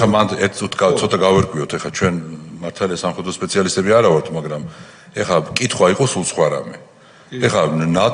ეხლა მან ერთ ცოტა გავერკვიოთ, ეხლა ჩვენ მართალია სამხედრო სპეციალისტები არა ვართ, მაგრამ ეხლა კითხვა იყო სულ სხვა რამე. ეხლა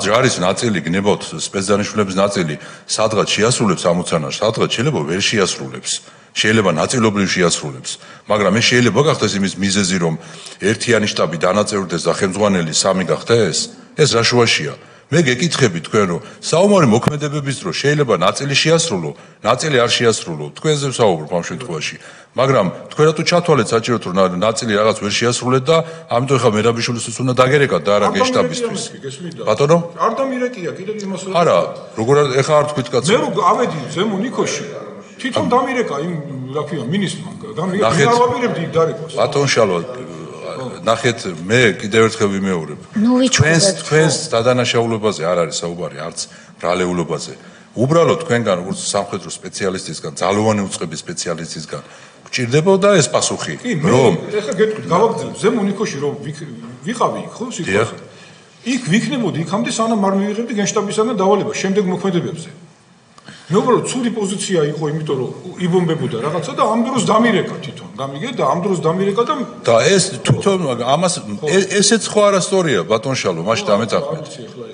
ჯარის ნაწილი გნებავთ სპეცდანიშნულების ნაწილი სადღაც შეასრულებს ამოცანას, სადღაც შეიძლება ვერ შეასრულებს. შეიძლება ნაწილობრივ შეასრულებს, მაგრამ ეს შეიძლება გახდეს იმის მიზეზი, რომ ერთიანი შტაბი დანაწევრდეს და ხელმძღვანელი სამი გახდეს? ეს რა შუაშია? მე გეკითხები თქვენ, რომ საომარი მოქმედებების დროს შეიძლება ნაწილი შეასრულო, ნაწილი არ შეასრულო, თქვენზე ვსაუბრობ ამ შემთხვევაში. მაგრამ თქვენ რატო ჩათვალეთ საჭიროდ, რომ ნაწილი რაღაც ვერ შეასრულეთ და ამიტომ ეხლა მერაბიშვილისთვის უნდა დაგერეკათ და არა გეშტაბისთვის. ბატონო? არ დამირეკია, კიდევ იმას ვარ. არა, როგორ ეხლა არ თქვით კაცო. მე რო ავედი ზემო ნიქოში, თვითონ დამირეკა იმ რა ქვია მინისტრმა. დამირეკა, არ ვაპირებდი იქ დარეკოს. ბატონ შალვა, ნახეთ, მე კიდევ ერთხელ ვიმეორებ. თქვენს დადანაშაულებაზე არ არის საუბარი, არც ბრალეულობაზე. უბრალოდ თქვენგან როგორც სამხედრო სპეციალისტისგან, ძალოვანი უწყების სპეციალისტისგან გჭირდებოდა ეს პასუხი, რომ ეხლა გეტყვით, გავაგრძელებ, ზემო ნიქოში რომ ვიყავი იქ, ხო, სიტყვაზე. იქ ვიქნებოდი იქამდე სანამ არ მივიღებდი გენშტაბისგან დავალება შემდეგ მოქმედებებზე. მე უბრალოდ ცუდი პოზიცია იყო, იმიტომ რომ იბომბებოდა რაღაცა და ამ დროს დამირეკა თვითონ. გამიგე და ამ დროს დამირეკა და ეს თვითონ ამას ესეც ხო არასტორია ბატონ შალო, მაშინ დამეწახეთ.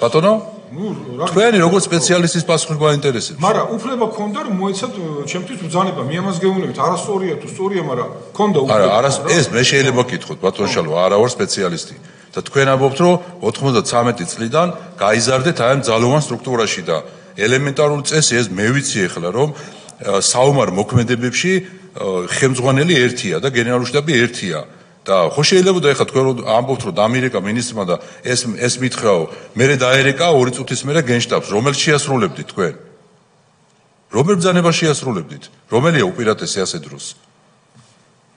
ბატონო? თქვენი როგორც სპეციალისტის პასუხი გვაინტერესებს. მაგრამ უფლება ქონდა რომ მოეცათ ჩემთვის ბრძანება, მე ამას გეუბნებით, არასტორია თუ სწორია, მაგრამ ქონდა უფლება. არა, ეს მე შეიძლება გითხოთ ბატონ შალო, არა ვარ სპეციალისტი. და თქვენ ამბობთ რომ 93 წლიდან გაიზარდეთ აი ამ ძალოვან სტრუქტურაში და ელემენტარული წესი ეს მე ვიცი ახლა რომ საომარ მოქმედებებში ხელმძღვანელი ერთია და გენერალური შტაბი ერთია და ხო შეიძლება და ახლა თქვენ ამბობთ რომ დამირეკა მინისტრმა და ეს მითხრაო მე დაერეკა 2 წუთის მერე გენშტაბს რომელიც შეასრულებდით თქვენ რომელ ბრძანებას შეასრულებდით რომელია უპირატესი ასე დროს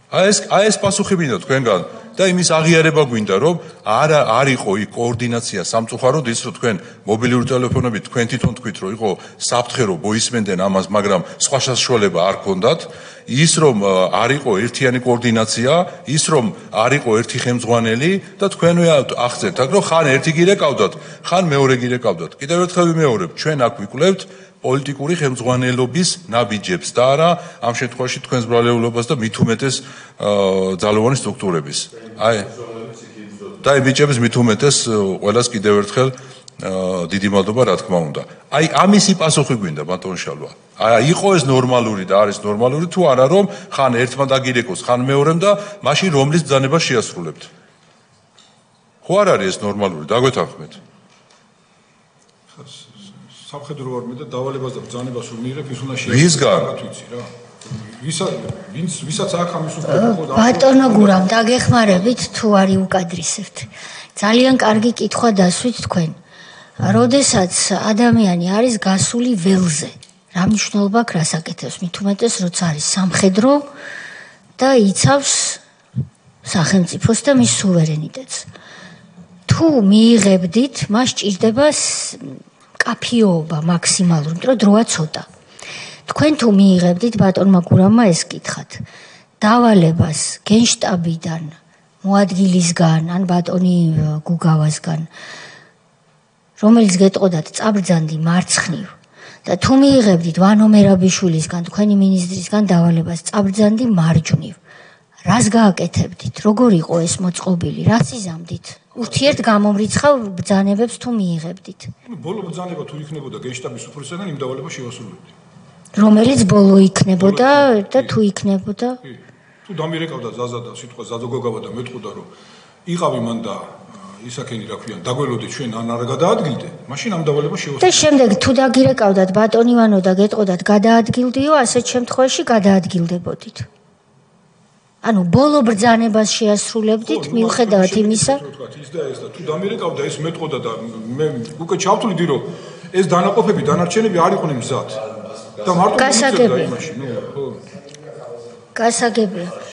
აი ეს პასუხი მინდა თქვენგან და იმის აღიარება გვინდა რომ არ იყო იქ კოორდინაცია სამწუხაროდ ის რომ თქვენ მობილური ტელეფონებით თქვენ თვითონ თქვით რომ იყო საფრთხე რომ მოისმენდნენ ამას მაგრამ სხვა საშუალება არ ქონდათ ის რომ არ იყო ერთიანი კოორდინაცია ის რომ არ იყო ერთი ხელმძღვანელი და თქვენვე აღწერთ აქ რომ ხან ერთი გირეკავდათ ხან მეორე გირეკავდათ კიდევ ერთხელ ვიმეორებ ჩვენ აქ ვიკვლევთ პოლიტიკური ხელმძღვანელობის ნაბიჯებს და არა ამ შემთხვევაში თქვენს ბრალეულობას და მით უმეტეს ძალოვანი სტრუქტურების. აი და ბიჭებს მით უმეტეს ყველას კიდევ ერთხელ დიდი მადლობა რა თქმა უნდა. აი ამისი პასუხი გვინდა ბატონ შალვა. აი იყო ეს ნორმალური და არის ნორმალური თუ არა რომ ხან ერთმა დაგირეკოს, ხან მეორემ და მაშინ რომლის ბრძანება შეასრულებთ. ხო არ არის ეს ნორმალური, დაგვეთანხმეთ. სამხედრო არმია და დავალებას და ბრძანებას რომ მიიღებ ის უნდა ვისგან? ვიცი რა. ვისაც აქ ამის უფლება ხო ბატონო გურამ დაგეხმარებით თუ არის უკადრისებთ. ძალიან კარგი კითხვა დასვით თქვენ. როდესაც ადამიანი არის გასული ველზე, რა მნიშვნელობა აქვს რას აკეთებს? მით უმეტეს როცა არის სამხედრო და იცავს სახელმწიფოს და მის სუვერენიტეტს. თუ მიიღებდით, მას ჭირდება კაფიოობა მაქსიმალური, იმიტომ რომ დროა ცოტა. თქვენ თუ მიიღებდით ბატონმა გურამმა ეს კითხათ. დავალებას გენშტაბიდან, მოადგილისგან, ან ბატონი გუგავასგან, რომელიც გეტყოდათ წაბრძანდი მარცხნივ და თუ მიიღებდით ვანო მერაბიშვილისგან, თქვენი მინისტრისგან დავალებას წაბრძანდი მარჯვნივ. რას გააკეთებდით? როგორ იყო ეს მოწყობილი? რას იზამდით? ურთიერთ გამომრიცხავ ბრძანებებს თუ მიიღებდით? ბოლო ბრძანება თუ იქნებოდა გენშტაბის უფროსისგან იმ დავალებას შევასრულებდი. რომელიც ბოლო იქნებოდა და თუ იქნებოდა? თუ დამირეკავდა ზაზა და სიტყვა ზაზოგოგავა და მეტყოდა რომ იყავი მან და ისაკენი რა ქვია დაგველოდე ჩვენ ან არ გადაადგილდე, მაშინ ამ დავალებას შევასრულებდი. და შემდეგ თუ დაგირეკავდათ ბატონ ივანო და გეტყოდათ გადაადგილდიო, ასეთ შემთხვევაში გადაადგილდებოდით. ანუ ბოლო ბრძანებას შეასრულებდით მიუხედავად იმისა ის და ეს და თუ დამირეკავდა ეს მეტყოდა და მე უკვე ჩავთვლიდი რომ ეს დანაყოფები დანარჩენები არ იყვნენ მზად და მარტო გასაგებია